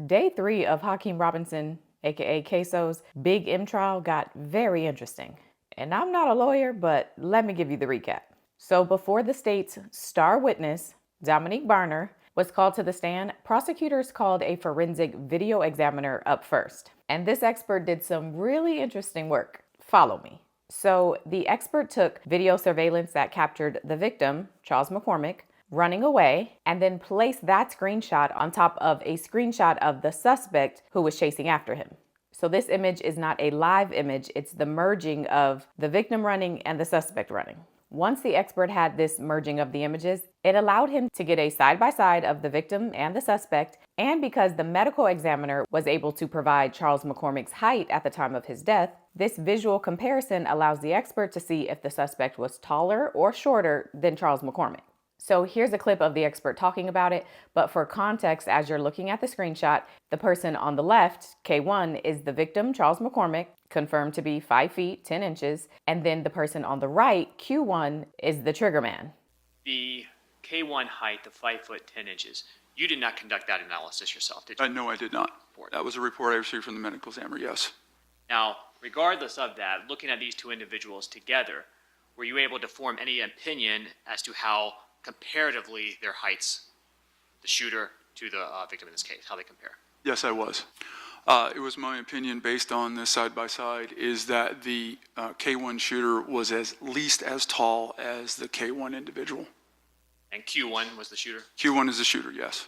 Day 3 of Hakeem Robinson, aka KSoo's Big M trial got very interesting. And I'm not a lawyer, but let me give you the recap. So before the state's star witness, Dominique Barner, was called to the stand, prosecutors called a forensic video examiner up first. And this expert did some really interesting work. Follow me. So the expert took video surveillance that captured the victim, Charles McCormick, running away, and then placed that screenshot on top of a screenshot of the suspect who was chasing after him. So this image is not a live image, it's the merging of the victim running and the suspect running. Once the expert had this merging of the images, it allowed him to get a side-by-side of the victim and the suspect, and because the medical examiner was able to provide Charles McCormick's height at the time of his death, this visual comparison allows the expert to see if the suspect was taller or shorter than Charles McCormick. So here's a clip of the expert talking about it, but for context, as you're looking at the screenshot, the person on the left, K1, is the victim, Charles McCormick, confirmed to be 5 feet, 10 inches, and then the person on the right, Q1, is the trigger man. The K1 height of 5 foot 10 inches, you did not conduct that analysis yourself, did you? No, I did not. That was a report I received from the medical examiner, yes. Now, regardless of that, looking at these two individuals together, were you able to form any opinion as to how comparatively their heights, the shooter to the victim in this case, how they compare? Yes, I was. It was my opinion, based on this side-by-side, is that the K1 shooter was at least as tall as the K1 individual. And Q1 was the shooter? Q1 is the shooter, yes.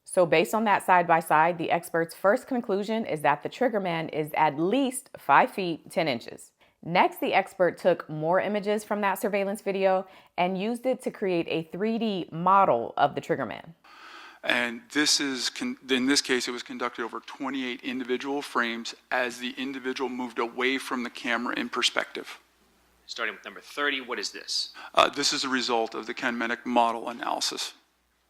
So based on that side-by-side, the expert's first conclusion is that the trigger man is at least 5 feet, 10 inches. Next, the expert took more images from that surveillance video and used it to create a 3D model of the trigger man. And this is, in this case, it was conducted over 28 individual frames as the individual moved away from the camera in perspective. Starting with number 30, what is this? This is a result of the kinematic model analysis.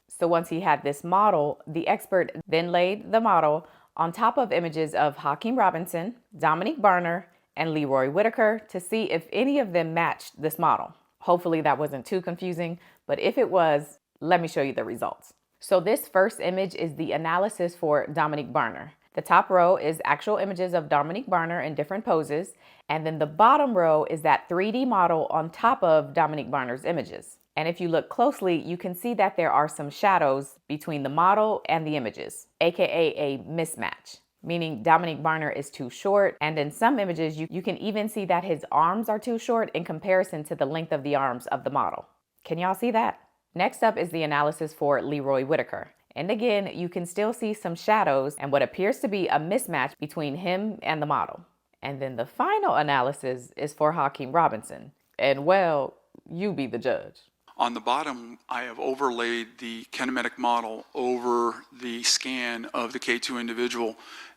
So once he had this model, the expert then laid the model on top of images of Hakeem Robinson, Dominique Barner, and Leroy Whitaker to see if any of them matched this model. Hopefully that wasn't too confusing, but if it was, let me show you the results. So this first image is the analysis for Dominique Barner. The top row is actual images of Dominique Barner in different poses, and then the bottom row is that 3D model on top of Dominique Barner's images. And if you look closely, you can see that there are some shadows between the model and the images, aka a mismatch, meaning Dominique Barner is too short, and in some images you can even see that his arms are too short in comparison to the length of the arms of the model. Can y'all see that? Next up is the analysis for Leroy Whitaker. And again, you can still see some shadows and what appears to be a mismatch between him and the model. And then the final analysis is for Hakeem Robinson. And well, you be the judge. On the bottom, I have overlaid the kinematic model over the scan of the K2 individual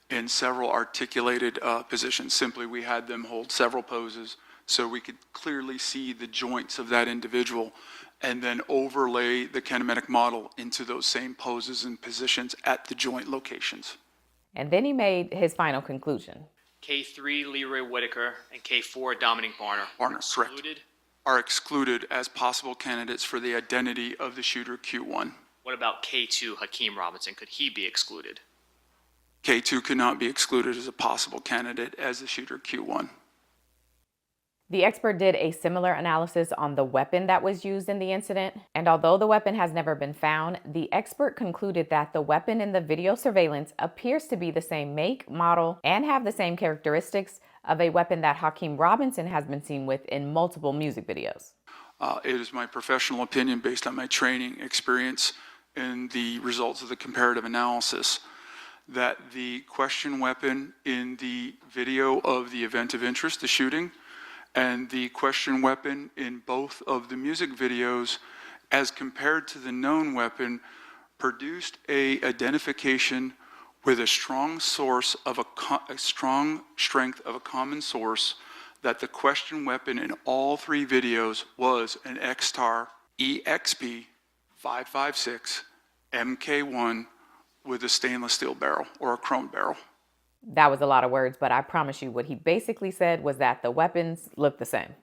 in several articulated positions. Simply, we had them hold several poses so we could clearly see the joints of that individual, and then overlay the kinematic model into those same poses and positions at the joint locations. And then he made his final conclusion. K3, Leroy Whitaker, and K4, Dominique Barner excluded? Correct. Are excluded as possible candidates for the identity of the shooter Q1. What about K2, Hakeem Robinson? Could he be excluded? K2 could not be excluded as a possible candidate as the shooter Q1. The expert did a similar analysis on the weapon that was used in the incident, and although the weapon has never been found, the expert concluded that the weapon in the video surveillance appears to be the same make, model, and have the same characteristics of a weapon that Hakeem Robinson has been seen with in multiple music videos. It is my professional opinion, based on my training experience and the results of the comparative analysis, that the question weapon in the video of the event of interest, the shooting, and the question weapon in both of the music videos, as compared to the known weapon, produced a identification with a strong source of a strong strength of a common source, that the question weapon in all three videos was an X-Tar EXP 556 MK1 with a stainless steel barrel or a chrome barrel. That was a lot of words, but I promise you what he basically said was that the weapons look the same.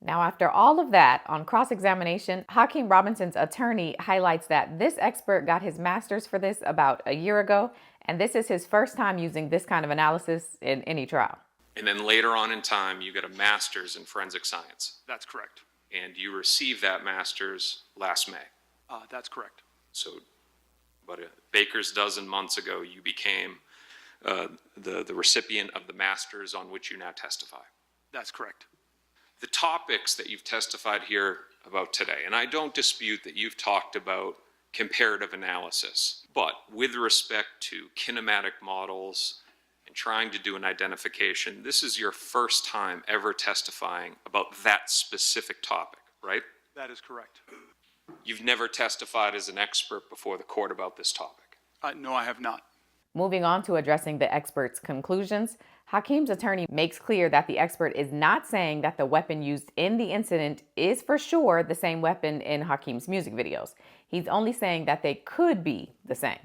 Now, after all of that, on cross-examination, Hakeem Robinson's attorney highlights that this expert got his master's for this about a year ago, And this is his first time using this kind of analysis in any trial. And then later on in time, you get a master's in forensic science. That's correct. And you received that master's last May. That's correct. So about a baker's dozen months ago, you became the recipient of the master's on which you now testify. That's correct. The topics that you've testified here about today, and I don't dispute that you've talked about comparative analysis, but with respect to kinematic models and trying to do an identification, this is your first time ever testifying about that specific topic, right? That is correct. You've never testified as an expert before the court about this topic. No, I have not. Moving on to addressing the expert's conclusions, Hakeem's attorney makes clear that the expert is not saying that the weapon used in the incident is for sure the same weapon in Hakeem's music videos. He's only saying that they could be the same.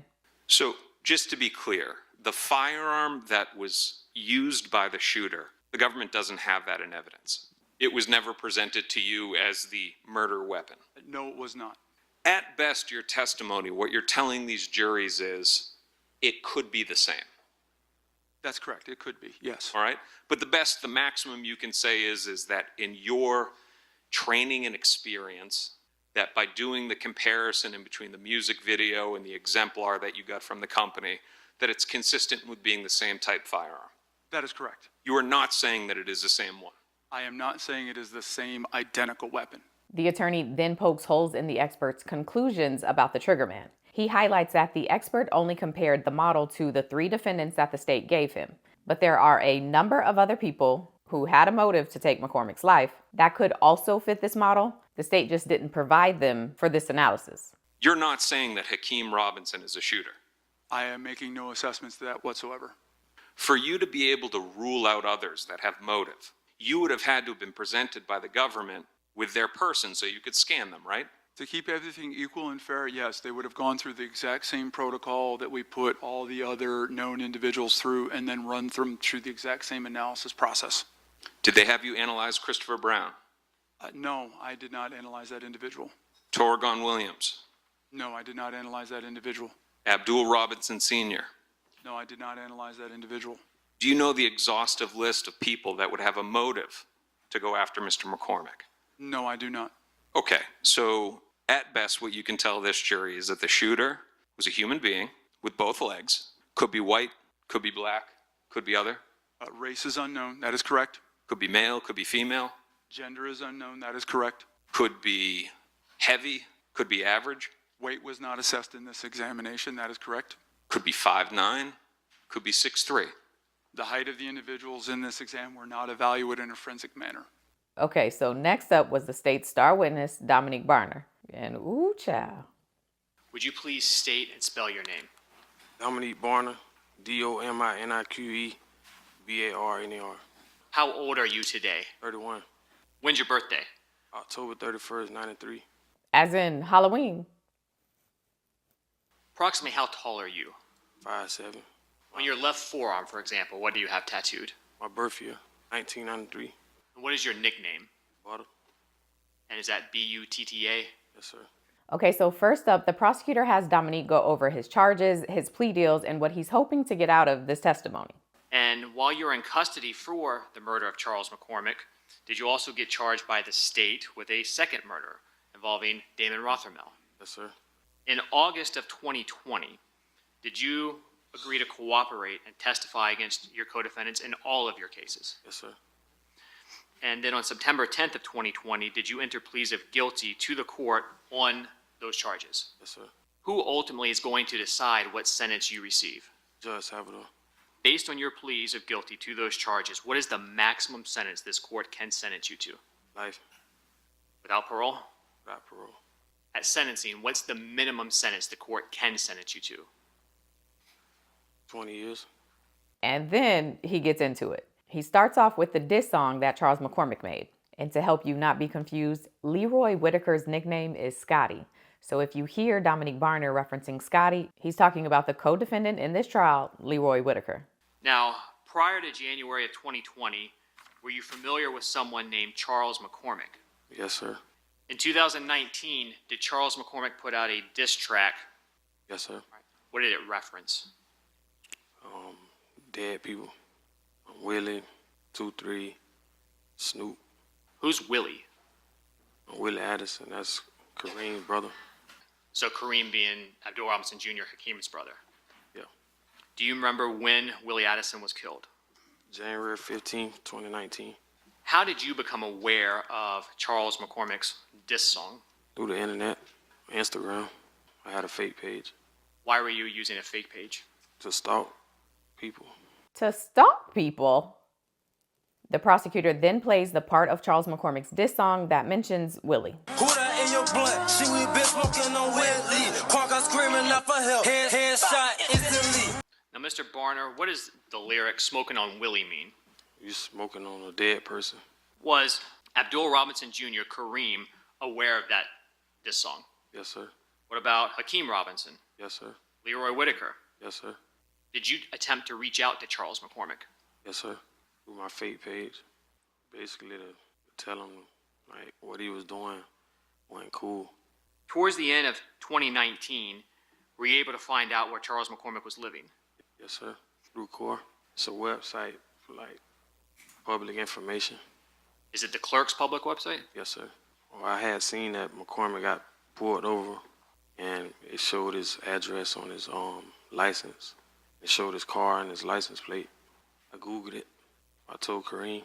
So just to be clear, the firearm that was used by the shooter, the government doesn't have that in evidence. It was never presented to you as the murder weapon. No, it was not. At best, your testimony, what you're telling these juries is it could be the same. That's correct. It could be, yes. All right? But the maximum you can say is that in your training and experience, that by doing the comparison in between the music video and the exemplar that you got from the company, that it's consistent with being the same type firearm. That is correct. You are not saying that it is the same one. I am not saying it is the same identical weapon. The attorney then pokes holes in the expert's conclusions about the triggerman. He highlights that the expert only compared the model to the 3 defendants that the state gave him. But there are a number of other people who had a motive to take McCormick's life that could also fit this model. The state just didn't provide them for this analysis. You're not saying that Hakeem Robinson is a shooter. I am making no assessments to that whatsoever. For you to be able to rule out others that have motive, you would have had to have been presented by the government with their person so you could scan them, right? To keep everything equal and fair, yes, they would have gone through the exact same protocol that we put all the other known individuals through and then run them through the exact same analysis process. Did they have you analyze Christopher Brown? No, I did not analyze that individual. Torgon Williams? No, I did not analyze that individual. Abdul Robinson Sr.? No, I did not analyze that individual. Do you know the exhaustive list of people that would have a motive to go after Mr. McCormick? No, I do not. Okay, so at best what you can tell this jury is that the shooter was a human being with both legs, could be white, could be black, could be other, Race is unknown. That is correct. could be male, could be female, Gender is unknown. That is correct. could be heavy, could be average, Weight was not assessed in this examination. That is correct. could be 5'9", could be 6'3". The height of the individuals in this exam were not evaluated in a forensic manner. Okay, so next up was the state's star witness, Dominique Barner. And ooh, child. Would you please state and spell your name? Dominique Barner, DOMINIQUE, How old are you today? 31, When's your birthday? October 31st, 93, As in Halloween. Approximately how tall are you? 5'7". On your left forearm, for example, what do you have tattooed? My birth year, 1993. And what is your nickname? Bottle? And is that B-U-T-T-A? Yes, sir. Okay, so first up, the prosecutor has Dominique go over his charges, his plea deals, and what he's hoping to get out of this testimony. And while you were in custody for the murder of Charles McCormick, did you also get charged by the state with a second murder involving Damon Rothermel? Yes, sir. In August of 2020, did you agree to cooperate and testify against your co-defendants in all of your cases? Yes, sir. And then on September 10th of 2020, did you enter pleas of guilty to the court on those charges? Yes, sir. Who ultimately is going to decide what sentence you receive? Judge Salvador. Based on your pleas of guilty to those charges, what is the maximum sentence this court can sentence you to? Life Without parole? without parole. At sentencing, what's the minimum sentence the court can sentence you to? 20 years. And then he gets into it. He starts off with the diss song that Charles McCormick made. And to help you not be confused, Leroy Whitaker's nickname is Scotty. So if you hear Dominique Barner referencing Scotty, he's talking about the co-defendant in this trial, Leroy Whitaker. Now, prior to January of 2020, were you familiar with someone named Charles McCormick? Yes, sir. In 2019, did Charles McCormick put out a diss track? Yes, sir. What did it reference? dead people. Willie, 2-3, Snoop. Who's Willie? Willie Addison, that's Kareem's brother. So Kareem being Abdul Robinson Jr., Hakeem's brother. Yeah. Do you remember when Willie Addison was killed? January 15th, 2019. How did you become aware of Charles McCormick's diss song? Through the internet, Instagram. I had a fake page Why were you using a fake page? to stalk people. To stalk people. The prosecutor then plays the part of Charles McCormick's diss song that mentions Willie. Who that in your blunt? She we been smoking on Whitley. Park out screaming out for help. Headshot instantly. Now, Mr. Barner, what does the lyric "smoking on Willie" mean? You smoking on a dead person. Was Abdul Robinson Jr., Kareem, aware of that diss song? Yes, sir. What about Hakeem Robinson, Yes, sir. Leroy Whitaker? Yes, sir. Did you attempt to reach out to Charles McCormick? Yes, sir. Through my fake page. Basically to tell him like what he was doing wasn't cool. Towards the end of 2019, were you able to find out where Charles McCormick was living? Yes, sir. Through Core. It's a website for like public information. Is it the clerk's public website? Yes, sir. Well, I had seen that McCormick got pulled over and it showed his address on his license. It showed his car and his license plate. I Googled it. I told Kareem.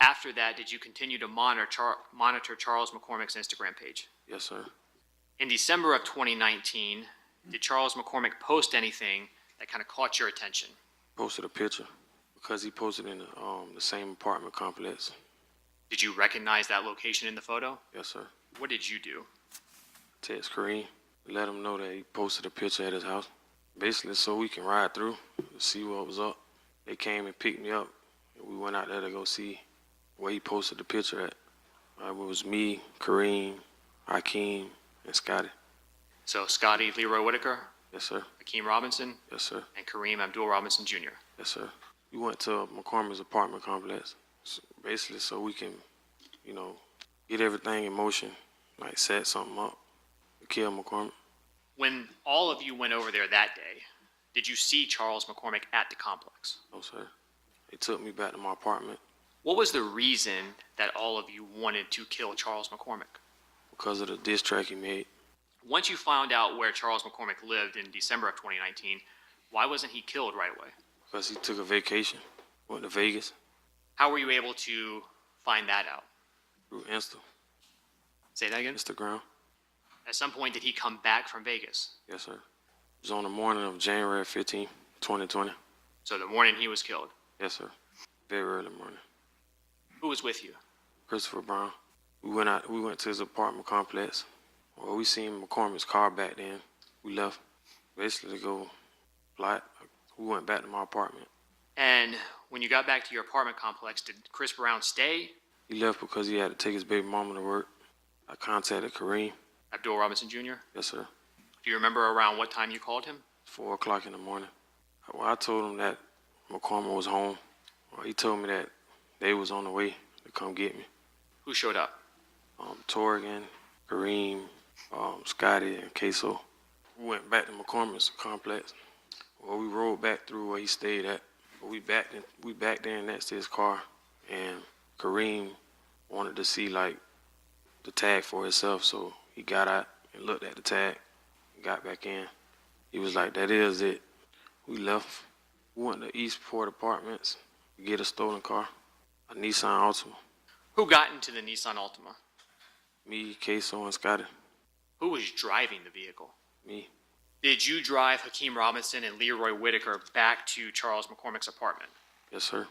After that, did you continue to monitor Charles McCormick's Instagram page? Yes, sir. In December of 2019, did Charles McCormick post anything that kind of caught your attention? Posted a picture because he posted in the same apartment complex. Did you recognize that location in the photo? Yes, sir. What did you do? Text Kareem, let him know that he posted a picture at his house. Basically, so we can ride through to see what was up. They came and picked me up, and we went out there to go see where he posted the picture at. It was me, Kareem, Hakeem, and Scotty. So Scotty Leroy Whitaker, Yes, sir. Hakeem Robinson, Yes, sir. and Kareem Abdul Robinson Jr. Yes, sir. We went to McCormick's apartment complex, basically so we can, get everything in motion, like set something up to kill McCormick. When all of you went over there that day, did you see Charles McCormick at the complex? No, sir. They took me back to my apartment What was the reason that all of you wanted to kill Charles McCormick? because of the diss track he made. Once you found out where Charles McCormick lived in December of 2019, why wasn't he killed right away? Because he took a vacation, went to Vegas How were you able to find that out? through Say that again? Instagram. At some point, did he come back from Vegas? Yes, sir. It was on the morning of January 15th, 2020. So the morning he was killed. Yes, sir. Very early morning. Who was with you? Christopher Brown. We went to his apartment complex. Well, we seen McCormick's car back then. We left basically to go fly. We went back to my apartment. And when you got back to your apartment complex, did Chris Brown stay? He left because he had to take his baby mama to work. I contacted Kareem. Abdul Robinson Jr.? Yes, sir. Do you remember around what time you called him? 4 o'clock in the morning. Well, I told him that McCormick was home. Well, he told me that they was on the way to come get me. Who showed up? Torrigan, Kareem, Scotty, and KSoo. We went back to McCormick's complex. Well, we rode back through where he stayed at. But we back there next to his car, and Kareem wanted to see like the tag for himself, so he got out and looked at the tag, and got back in. He was like, "That is it." We left. We went to Eastport Apartments to get a stolen car, a Nissan Altima. Who got into the Nissan Altima? Me, KSoo, and Scotty. Who was driving the vehicle? Me. Did you drive Hakeem Robinson and Leroy Whitaker back to Charles McCormick's apartment? Yes, sir.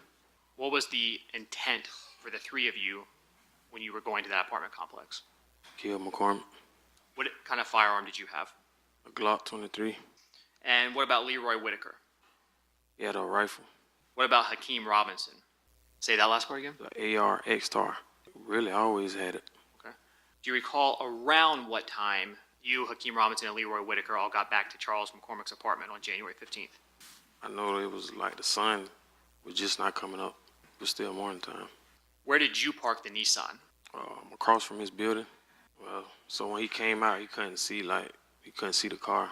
What was the intent for the three of you when you were going to that apartment complex? Kill McCormick. What kind of firearm did you have? A Glock 23. And what about Leroy Whitaker? He had a rifle. What about Hakeem Robinson? Say that last part again? The AR X-Star. Really always had it. Okay. Do you recall around what time you, Hakeem Robinson, and Leroy Whitaker all got back to Charles McCormick's apartment on January 15th? I know it was like the sun was just not coming up. It was still morning time. Where did you park the Nissan? Across from his building. Well, so when he came out, he couldn't see the car.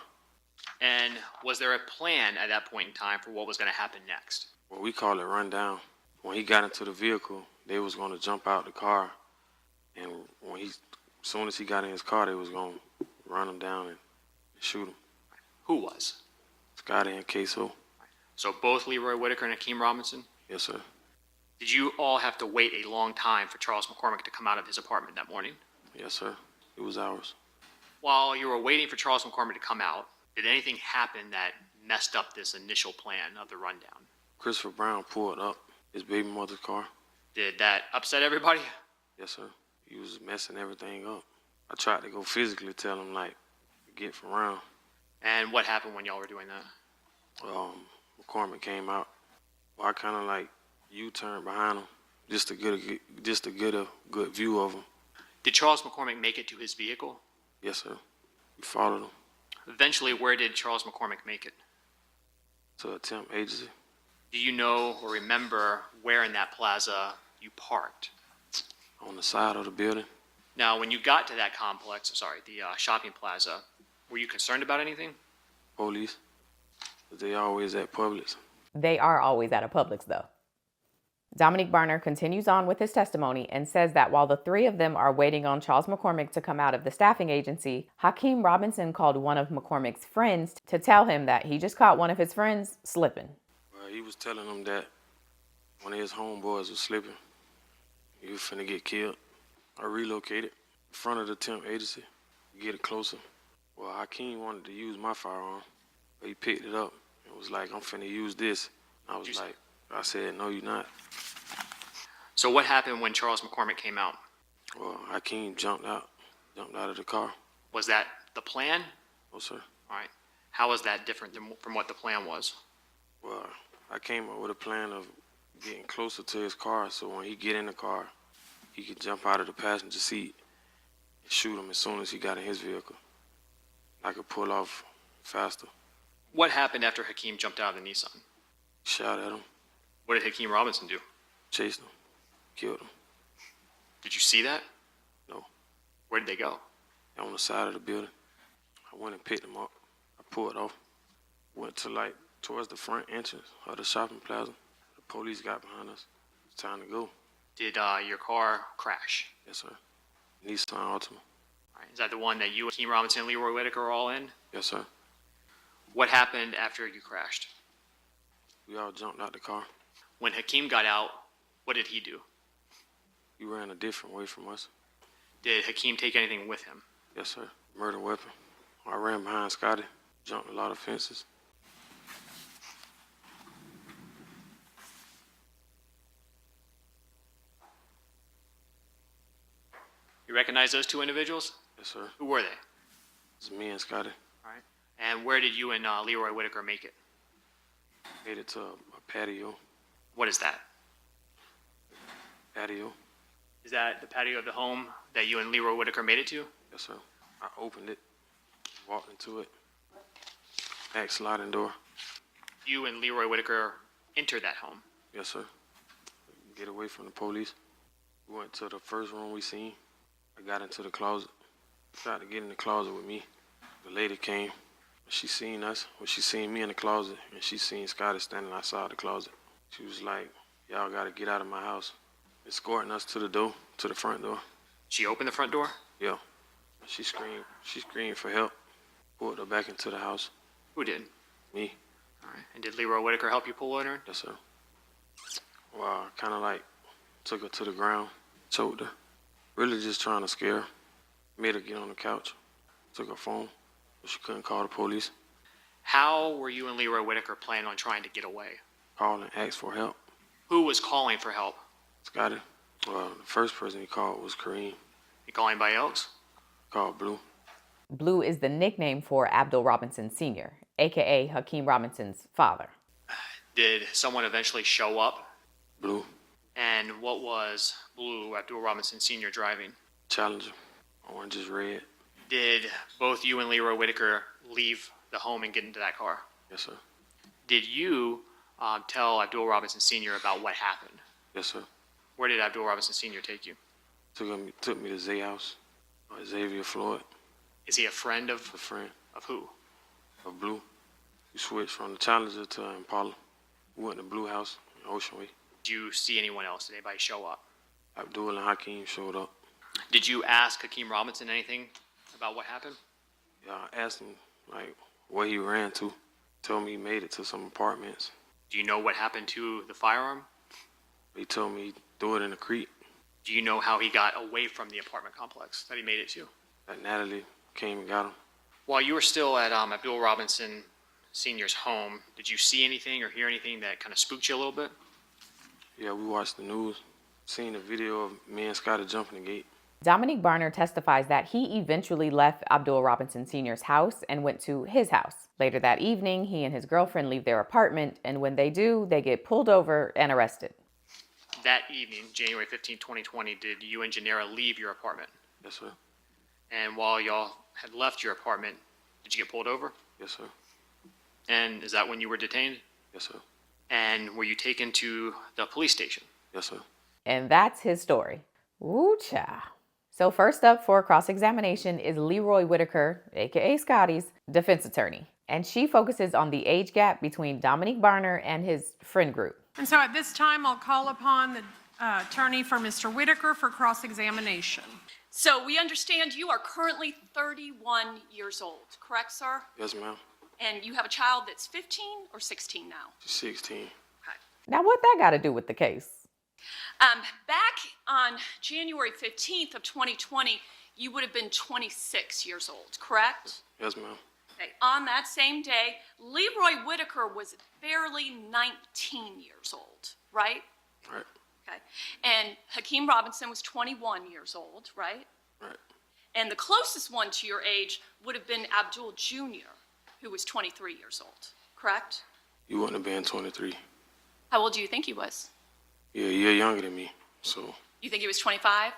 And was there a plan at that point in time for what was going to happen next? Well, we call it run down. When he got into the vehicle, they was going to jump out the car, and as soon as he got in his car, they was going to run him down and shoot him. Who was? Scotty and KSoo. So both Leroy Whitaker and Hakeem Robinson? Yes, sir. Did you all have to wait a long time for Charles McCormick to come out of his apartment that morning? Yes, sir. It was ours. While you were waiting for Charles McCormick to come out, did anything happen that messed up this initial plan of the rundown? Christopher Brown pulled up his baby mother's car. Did that upset everybody? Yes, sir. He was messing everything up. I tried to go physically tell him, like, get from around. And what happened when y'all were doing that? McCormick came out. Well, I kind of like U-turned behind him just to get a good view of him. Did Charles McCormick make it to his vehicle? Yes, sir. We followed him Eventually, where did Charles McCormick make it? to a temp agency Do you know or remember where in that plaza you parked? on the side of the building. Now, when you got to that complex, the shopping plaza, were you concerned about anything? Police, but they always at Publix. They are always at a Publix, though. Dominique Barner continues on with his testimony and says that while the three of them are waiting on Charles McCormick to come out of the staffing agency, Hakeem Robinson called one of McCormick's friends to tell him that he just caught one of his friends slipping. Well, he was telling them that one of his homeboys was slipping. He was finna get killed. I relocated in front of the temp agency to get it closer. Well, Hakeem wanted to use my firearm, but he picked it up and was like, I'm finna use this. I said, no, you're not. So what happened when Charles McCormick came out? Well, Hakeem jumped out of the car. Was that the plan? Oh, sir. All right. How was that different from what the plan was? Well, I came up with a plan of getting closer to his car so when he get in the car, he could jump out of the passenger seat and shoot him as soon as he got in his vehicle. I could pull off faster. What happened after Hakeem jumped out of the Nissan? Shot at him, What did Hakeem Robinson do? chased him, killed him. Did you see that? No, Where did they go? on the side of the building. I went and picked him up. I pulled off. Went to towards the front entrance of the shopping plaza. The police got behind us. It's time to go. Did your car crash? Yes, sir. Nissan Altima. All right. Is that the one that you, Hakeem Robinson, and Leroy Whitaker are all in? Yes, sir. What happened after you crashed? We all jumped out the car. When Hakeem got out, what did he do? He ran a different way from us. Did Hakeem take anything with him? Yes, sir. Murder weapon. I ran behind Scotty, jumped a lot of fences. You recognize those two individuals? Yes, sir. Who were they? It's me and Scotty. All right. And where did you and Leroy Whitaker make it? Made it to a patio. What is that? Patio. Is that the patio of the home that you and Leroy Whitaker made it to? Yes, sir. I opened it, walked into it. Back sliding door. You and Leroy Whitaker entered that home. Yes, sir. Get away from the police. We went to the first room we seen. I got into the closet. Tried to get in the closet with me. The lady came. She seen us. Well, she seen me in the closet, and she seen Scotty standing outside the closet. She was like, y'all got to get out of my house. Escorting us to the door, to the front door. She opened the front door? Yeah. She screamed for help. Pulled her back into the house. Who did? Me. All right. And did Leroy Whitaker help you pull her in? Yes, sir. Well, I kind of took her to the ground, choked her. Really just trying to scare her. Made her get on the couch. Took her phone, but she couldn't call the police. How were you and Leroy Whitaker planning on trying to get away? Called and asked for help. Who was calling for help? Scotty. Well, the first person he called was Kareem. You call anybody else? Called Blue. Blue is the nickname for Abdul Robinson Sr., aka Hakeem Robinson's father. Did someone eventually show up? Blue. And what was Blue, Abdul Robinson Sr. driving? Challenger. Orange is red. Did both you and Leroy Whitaker leave the home and get into that car? Yes, sir. Did you tell Abdul Robinson Sr. about what happened? Yes, sir. Where did Abdul Robinson Sr. take you? Took me to Zay house. Xavier Floyd, Is he a friend a friend of who? of Blue. We switched from the Challenger to Impala. We went to Blue House in Ocean Way. Did you see anyone else? Did anybody show up? Abdul and Hakeem showed up. Did you ask Hakeem Robinson anything about what happened? Yeah, I asked him, like, where he ran to. Told me he made it to some apartments. Do you know what happened to the firearm? He told me he threw it in the creek. Do you know how he got away from the apartment complex that he made it to? That Natalie came and got him. While you were still at Abdul Robinson Sr.'s home, did you see anything or hear anything that kind of spooked you a little bit? Yeah, we watched the news. Seen a video of me and Scotty jumping the gate. Dominique Barner testifies that he eventually left Abdul Robinson Sr.'s house and went to his house. Later that evening, he and his girlfriend leave their apartment, and when they do, they get pulled over and arrested. That evening, January 15, 2020, did you and Janera leave your apartment? Yes, sir. And while y'all had left your apartment, did you get pulled over? Yes, sir. And is that when you were detained? Yes, sir. And were you taken to the police station? Yes, sir. And that's his story. Ooh, child. So first up for cross-examination is Leroy Whitaker, aka Scotty's defense attorney. And she focuses on the age gap between Dominique Barner and his friend group. And so at this time, I'll call upon the attorney for Mr. Whitaker for cross-examination. So we understand you are currently 31 years old, correct, sir? Yes, ma'am. And you have a child that's 15 or 16 now? She's 16. Okay. Now what that got to do with the case? Back on January 15th of 2020, you would have been 26 years old, correct? Yes, ma'am. Okay. On that same day, Leroy Whitaker was barely 19 years old, right? Right. Okay. And Hakeem Robinson was 21 years old, right? Right. And the closest one to your age would have been Abdul Jr., who was 23 years old, correct? You wouldn't have been 23. How old do you think he was? Yeah, you're younger than me, so You think he was 25?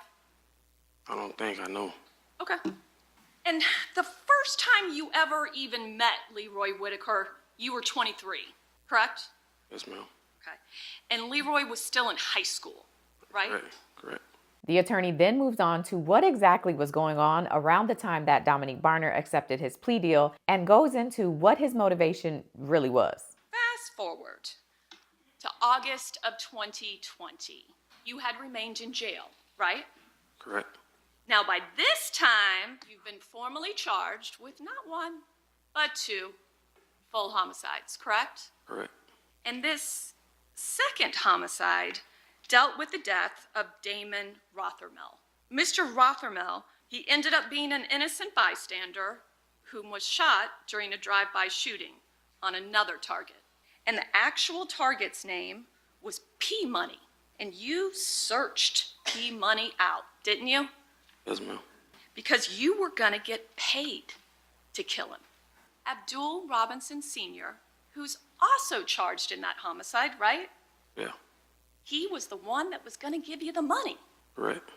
I don't think I know. Okay. And the first time you ever even met Leroy Whitaker, you were 23, correct? Yes, ma'am. Okay. And Leroy was still in high school, right? Right. Correct. The attorney then moves on to what exactly was going on around the time that Dominique Barner accepted his plea deal and goes into what his motivation really was. Fast forward to August of 2020. You had remained in jail, right? Correct. Now, by this time, you've been formally charged with not one, but two full homicides, correct? Correct. And this second homicide dealt with the death of Damon Rothermel. Mr. Rothermel, he ended up being an innocent bystander whom was shot during a drive-by shooting on another target. And the actual target's name was P Money. And you searched P Money out, didn't you? Yes, ma'am. Because you were gonna get paid to kill him. Abdul Robinson Sr., who's also charged in that homicide, right? Yeah. He was the one that was gonna give you the money. Correct.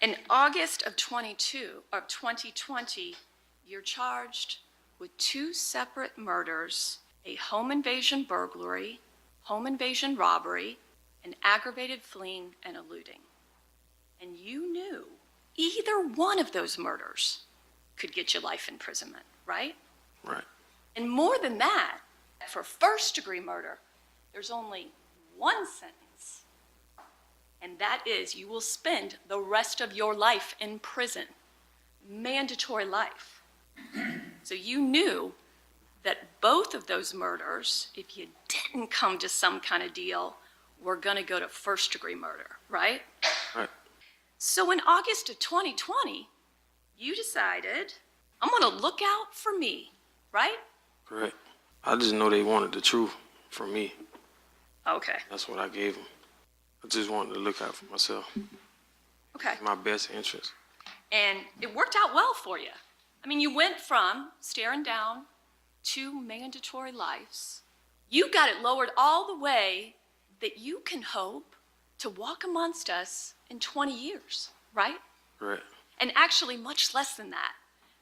In August of 2020, you're charged with two separate murders, a home invasion burglary, home invasion robbery, and aggravated fleeing and eluding. And you knew either one of those murders could get you life imprisonment, right? Right. And more than that, for first-degree murder, there's only one sentence, and that is you will spend the rest of your life in prison, mandatory life. So you knew that both of those murders, if you didn't come to some kind of deal, were gonna go to first-degree murder, right? Right. So in August of 2020, you decided, I'm gonna look out for me, right? Correct. I just know they wanted the truth from me. Okay, That's what I gave them. I just wanted to look out for myself. okay. My best interest. And it worked out well for you. I mean, you went from staring down to mandatory lives. You got it lowered all the way that you can hope to walk amongst us in 20 years, right? Correct. And actually much less than that,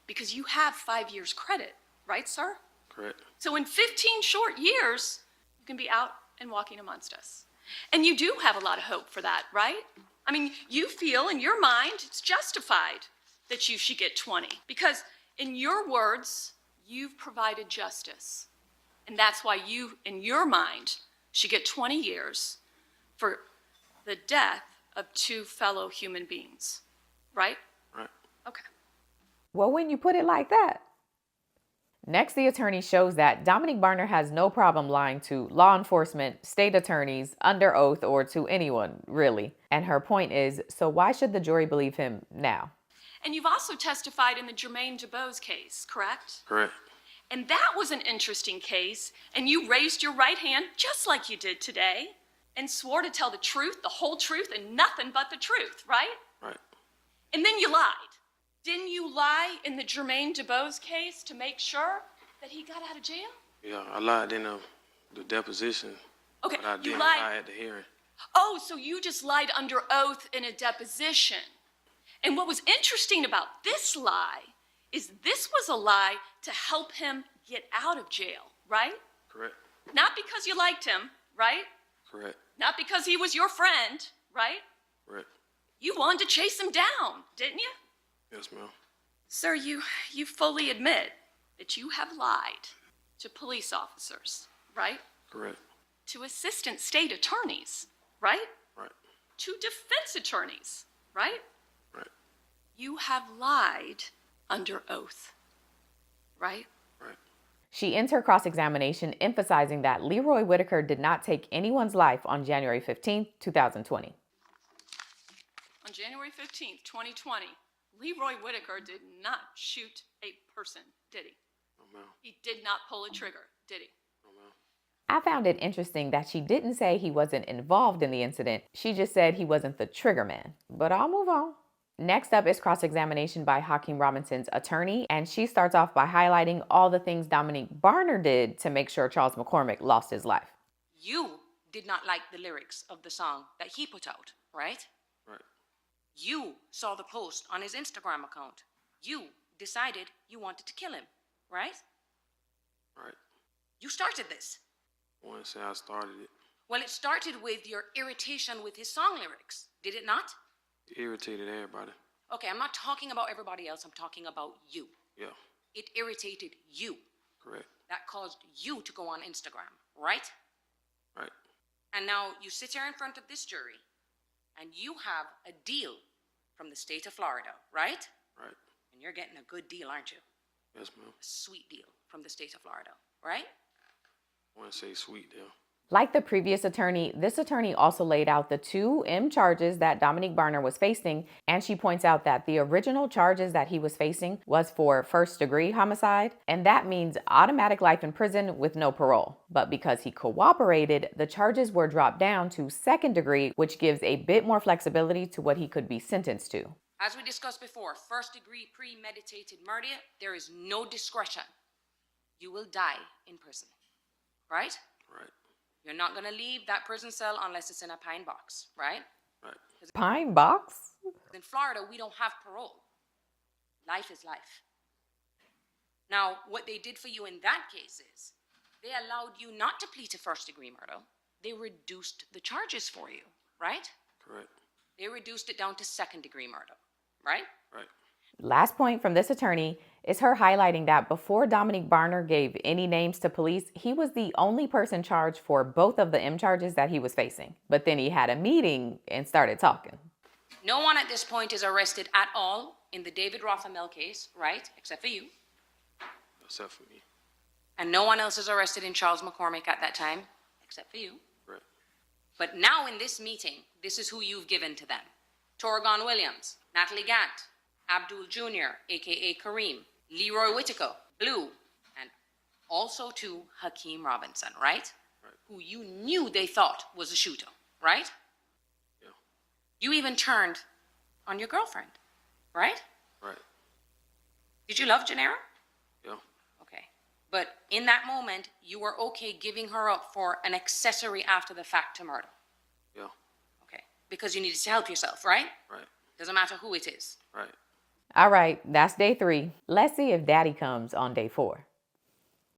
because you have 5 years credit, right, sir? Correct. So in 15 short years, you can be out and walking amongst us. And you do have a lot of hope for that, right? I mean, you feel in your mind it's justified that you should get 20, because in your words, you've provided justice. And that's why you, in your mind, should get 20 years for the death of two fellow human beings. Right? Right. Okay. Well, when you put it like that. Next, the attorney shows that Dominique Barner has no problem lying to law enforcement, state attorneys, under oath, or to anyone, really. And her point is, so why should the jury believe him now? And you've also testified in the Jermaine DeBose case, correct? Correct. And that was an interesting case, and you raised your right hand just like you did today and swore to tell the truth, the whole truth, and nothing but the truth, right? Right. And then you lied. Didn't you lie in the Jermaine DeBose case to make sure that he got out of jail? Yeah, I lied in the deposition. Okay, But I you didn't lied. lie at the hearing. Oh, so you just lied under oath in a deposition. And what was interesting about this lie is this was a lie to help him get out of jail, right? Correct. Not because you liked him, right? Correct. Not because he was your friend, right? Correct. You wanted to chase him down, didn't you? Yes, ma'am. Sir, you fully admit that you have lied to police officers, right? Correct. To assistant state attorneys, right? Right. To defense attorneys, right? Right. You have lied under oath, right? Right. She ends her cross-examination emphasizing that Leroy Whitaker did not take anyone's life on January 15th, 2020. On January 15th, 2020, Leroy Whitaker did not shoot a person, did he? No, ma'am. He did not pull a trigger, did he? No, ma'am. I found it interesting that she didn't say he wasn't involved in the incident. She just said he wasn't the trigger man. But I'll move on. Next up is cross-examination by Hakeem Robinson's attorney, and she starts off by highlighting all the things Dominique Barner did to make sure Charles McCormick lost his life. You did not like the lyrics of the song that he put out, right? Right. You saw the post on his Instagram account. You decided you wanted to kill him, right? Right. You started this. I want to say I started it. Well, it started with your irritation with his song lyrics, did it not? It irritated everybody. Okay, I'm not talking about everybody else, I'm talking about you. Yeah. It irritated you. Correct. That caused you to go on Instagram, right? Right. And now you sit here in front of this jury and you have a deal from the state of Florida, right? Right. And you're getting a good deal, aren't you? Yes, ma'am. A sweet deal from the state of Florida, right? I want to say sweet deal. Like the previous attorney, this attorney also laid out the 2 M charges that Dominique Barner was facing, and she points out that the original charges that he was facing was for first-degree homicide, and that means automatic life in prison with no parole. But because he cooperated, the charges were dropped down to second degree, which gives a bit more flexibility to what he could be sentenced to. As we discussed before, first-degree premeditated murder, there is no discretion. You will die in prison, right? Right. You're not going to leave that prison cell unless it's in a pine box, right? Right. Pine box? In Florida, we don't have parole. Life is life. Now, what they did for you in that case is they allowed you not to plead to first-degree murder. They reduced the charges for you, right? Correct. They reduced it down to second-degree murder, right? Right. Last point from this attorney is her highlighting that before Dominique Barner gave any names to police, he was the only person charged for both of the M charges that he was facing. But then he had a meeting and started talking. No one at this point is arrested at all in the David Rothamel case, right? Except for you. Except for me. And no one else is arrested in Charles McCormick at that time, except for you. Right. But now in this meeting, this is who you've given to them. Torgon Williams, Natalie Gant, Abdul Jr., a.k.a. Kareem, Leroy Whitaker, Blue, and also to Hakeem Robinson, right? Right. Who you knew they thought was a shooter, right? Yeah. You even turned on your girlfriend, right? Right. Did you love Janera? Yeah. Okay. But in that moment, you were okay giving her up for an accessory after the fact to murder. Yeah. Okay. Because you needed to help yourself, right? Right. Doesn't matter who it is. Right. All right, that's day 3. Let's see if Daddy comes on day 4.